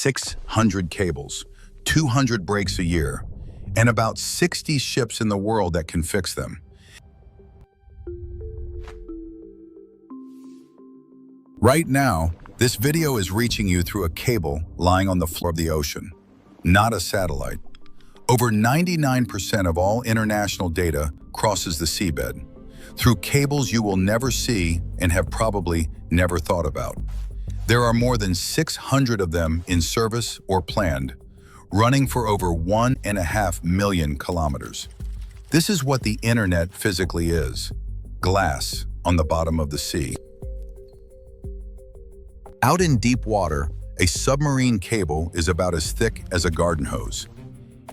600 cables, 200 breaks a year, and about 60 ships in the world that can fix them. Right now, this video is reaching you through a cable lying on the floor of the ocean, not a satellite. Over 99% of all international data crosses the seabed, through cables you will never see and have probably never thought about. There are more than 600 of them in service or planned, running for over 1.5 million kilometers. This is what the internet physically is: glass on the bottom of the sea. Out in deep water, a submarine cable is about as thick as a garden hose.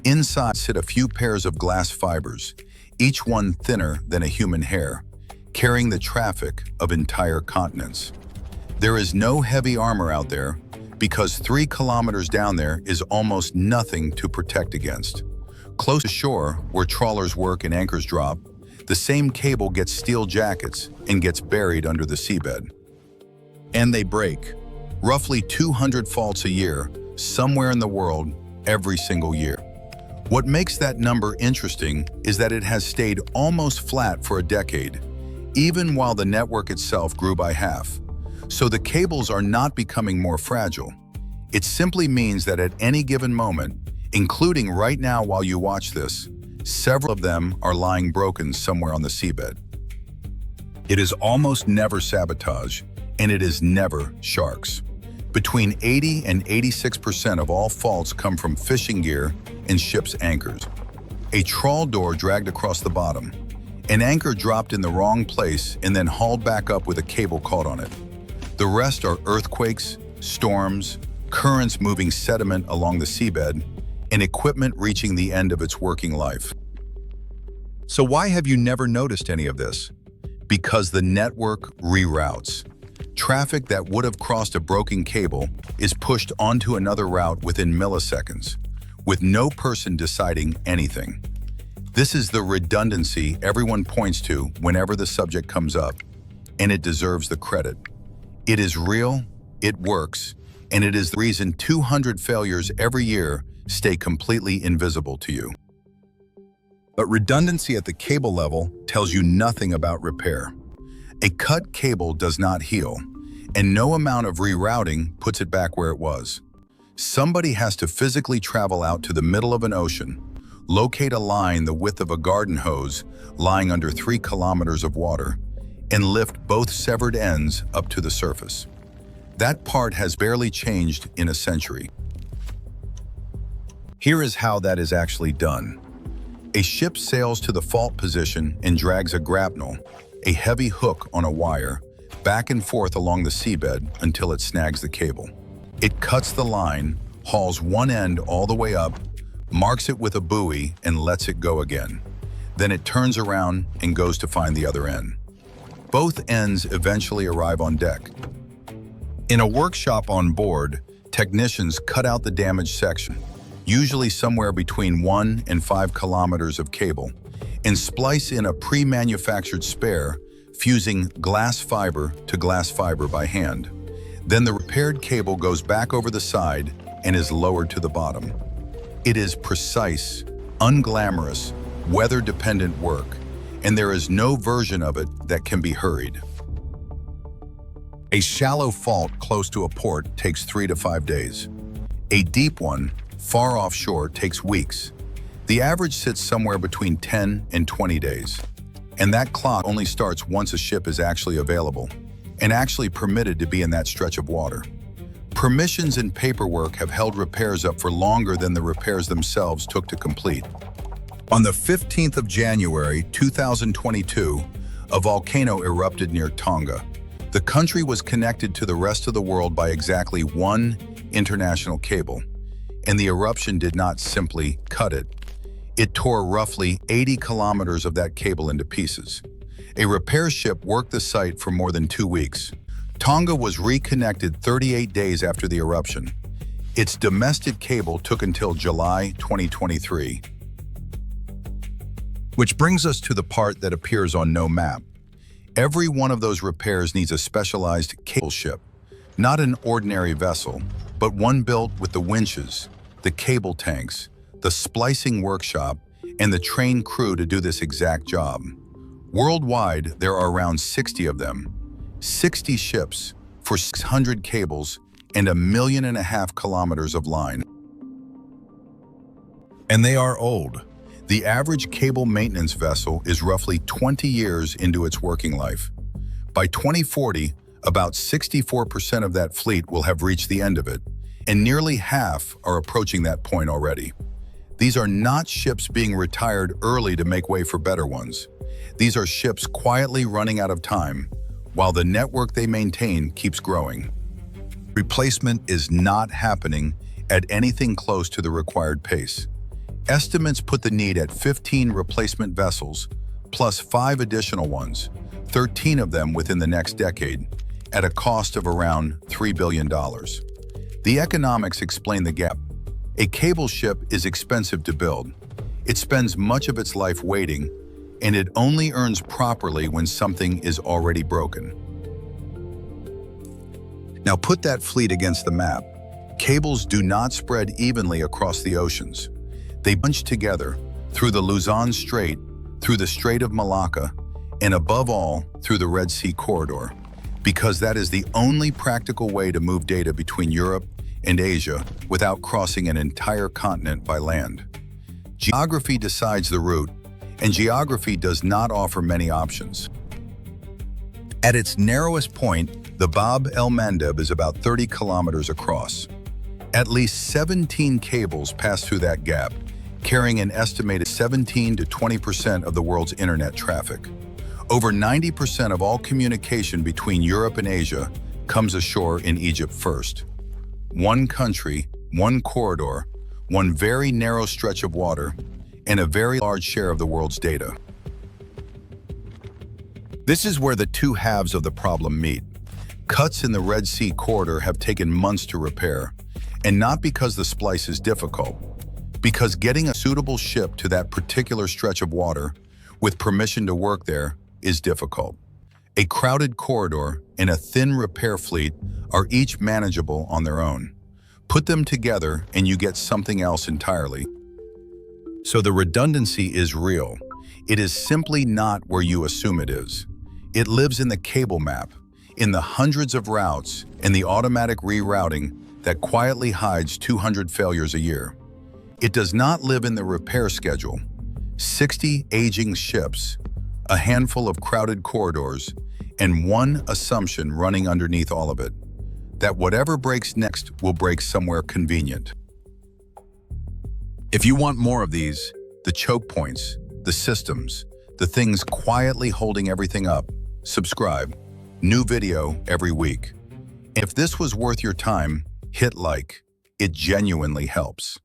Inside sit a few pairs of glass fibers, each one thinner than a human hair, carrying the traffic of entire continents. There is no heavy armor out there because 3 kilometers down there is almost nothing to protect against. Close to shore, where trawlers work and anchors drop, the same cable gets steel jackets and gets buried under the seabed. And they break. Roughly 200 faults a year, somewhere in the world, every single year. What makes that number interesting is that it has stayed almost flat for a decade, even while the network itself grew by half. So the cables are not becoming more fragile. It simply means that at any given moment, including right now while you watch this, several of them are lying broken somewhere on the seabed. It is almost never sabotage, and it is never sharks. Between 80 and 86% of all faults come from fishing gear and ship's anchors. A trawl door dragged across the bottom, an anchor dropped in the wrong place and then hauled back up with a cable caught on it. The rest are earthquakes, storms, currents moving sediment along the seabed, and equipment reaching the end of its working life. So why have you never noticed any of this? Because the network reroutes. Traffic that would have crossed a broken cable is pushed onto another route within milliseconds, with no person deciding anything. This is the redundancy everyone points to whenever the subject comes up, and it deserves the credit. It is real, it works, and it is the reason 200 failures every year stay completely invisible to you. But redundancy at the cable level tells you nothing about repair. A cut cable does not heal, and no amount of rerouting puts it back where it was. Somebody has to physically travel out to the middle of an ocean, locate a line the width of a garden hose lying under 3 kilometers of water, and lift both severed ends up to the surface. That part has barely changed in a century. Here is how that is actually done. A ship sails to the fault position and drags a grapnel, a heavy hook on a wire, back and forth along the seabed until it snags the cable. It cuts the line, hauls one end all the way up, marks it with a buoy, and lets it go again. Then it turns around and goes to find the other end. Both ends eventually arrive on deck. In a workshop on board, technicians cut out the damaged section, usually somewhere between 1 and 5 kilometers of cable, and splice in a pre-manufactured spare, fusing glass fiber to glass fiber by hand. Then the repaired cable goes back over the side and is lowered to the bottom. It is precise, unglamorous, weather-dependent work, and there is no version of it that can be hurried. A shallow fault close to a port takes 3 to 5 days. A deep one, far offshore, takes weeks. The average sits somewhere between 10 and 20 days. And that clock only starts once a ship is actually available and actually permitted to be in that stretch of water. Permissions and paperwork have held repairs up for longer than the repairs themselves took to complete. On the 15th of January 2022, a volcano erupted near Tonga. The country was connected to the rest of the world by exactly 1 international cable, and the eruption did not simply cut it. It tore roughly 80 kilometers of that cable into pieces. A repair ship worked the site for more than 2 weeks. Tonga was reconnected 38 days after the eruption. Its domestic cable took until July 2023. Which brings us to the part that appears on no map. Every one of those repairs needs a specialized cable ship, not an ordinary vessel, but one built with the winches, the cable tanks, the splicing workshop, and the trained crew to do this exact job. Worldwide, there are around 60 of them. 60 ships for 600 cables and 1.5 million kilometers of line. And they are old. The average cable maintenance vessel is roughly 20 years into its working life. By 2040, about 64% of that fleet will have reached the end of it, and nearly half are approaching that point already. These are not ships being retired early to make way for better ones. These are ships quietly running out of time, while the network they maintain keeps growing. Replacement is not happening at anything close to the required pace. Estimates put the need at 15 replacement vessels, plus 5 additional ones, 13 of them within the next decade, at a cost of around $3 billion. The economics explain the gap. A cable ship is expensive to build. It spends much of its life waiting, and it only earns properly when something is already broken. Now put that fleet against the map. Cables do not spread evenly across the oceans. They bunch together through the Luzon Strait, through the Strait of Malacca, and above all, through the Red Sea corridor, because that is the only practical way to move data between Europe and Asia without crossing an entire continent by land. Geography decides the route, and geography does not offer many options. At its narrowest point, the Bab el-Mandeb is about 30 kilometers across. At least 17 cables pass through that gap, carrying an estimated 17 to 20% of the world's internet traffic. Over 90% of all communication between Europe and Asia comes ashore in Egypt first. One country, one corridor, one very narrow stretch of water, and a very large share of the world's data. This is where the two halves of the problem meet. Cuts in the Red Sea corridor have taken months to repair, and not because the splice is difficult, because getting a suitable ship to that particular stretch of water with permission to work there is difficult. A crowded corridor and a thin repair fleet are each manageable on their own. Put them together and you get something else entirely. So the redundancy is real. It is simply not where you assume it is. It lives in the cable map, in the hundreds of routes, and the automatic rerouting that quietly hides 200 failures a year. It does not live in the repair schedule. 60 aging ships, a handful of crowded corridors, and one assumption running underneath all of it, that whatever breaks next will break somewhere convenient. If you want more of these, the choke points, the systems, the things quietly holding everything up, subscribe. New video every week. If this was worth your time, hit like. It genuinely helps.